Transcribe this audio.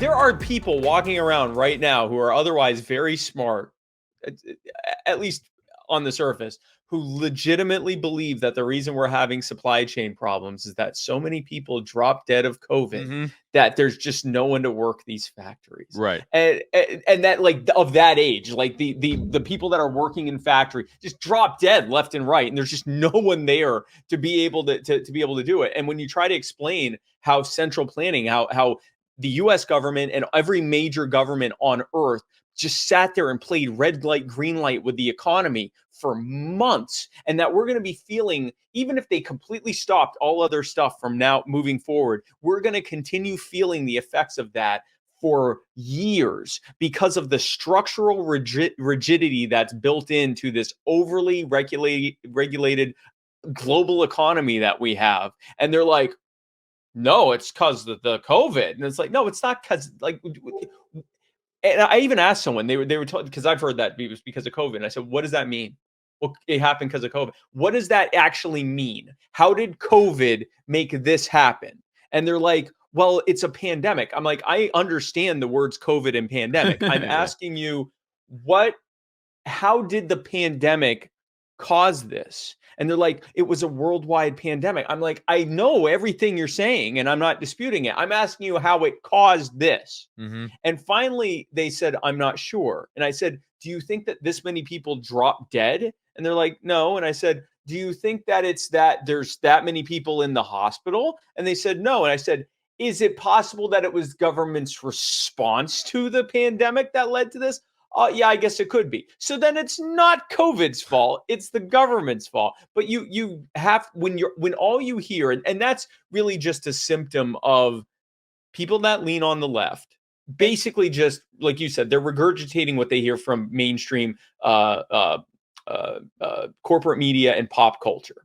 there are people walking around right now who are otherwise very smart, at least on the surface, who legitimately believe that the reason we're having supply chain problems is that so many people drop dead of COVID that there's just no one to work these factories. Right. And that, like, of that age, like the people that are working in factory just drop dead left and right, and there's just no one there to be able to be able to do it. And when you try to explain how central planning, how the US government and every major government on earth just sat there and played red light, green light with the economy for months, and that we're going to be feeling, even if they completely stopped all other stuff from now moving forward, we're going to continue feeling the effects of that for years because of the structural rigidity that's built into this overly regulated global economy that we have. And they're like, no, it's because of the COVID. And it's like, no, it's not because, like, and I even asked someone, they were told, because I've heard that it was because of COVID. And I said, what does that mean? Well, it happened because of COVID. What does that actually mean? How did COVID make this happen? And they're like, well, it's a pandemic. I'm like, I understand the words COVID and pandemic. I'm asking you, how did the pandemic cause this? And they're like, it was a worldwide pandemic. I'm like, I know everything you're saying, and I'm not disputing it. I'm asking you how it caused this. And finally, they said, I'm not sure. And I said, do you think that this many people drop dead? And they're like, no. And I said, do you think that it's that there's that many people in the hospital? And they said, no. And I said, is it possible that it was government's response to the pandemic that led to this? Yeah, I guess it could be. So then it's not COVID's fault; it's the government's fault. But you have, when all you hear, and that's really just a symptom of people that lean on the left, basically, just like you said, they're regurgitating what they hear from mainstream corporate media and pop culture.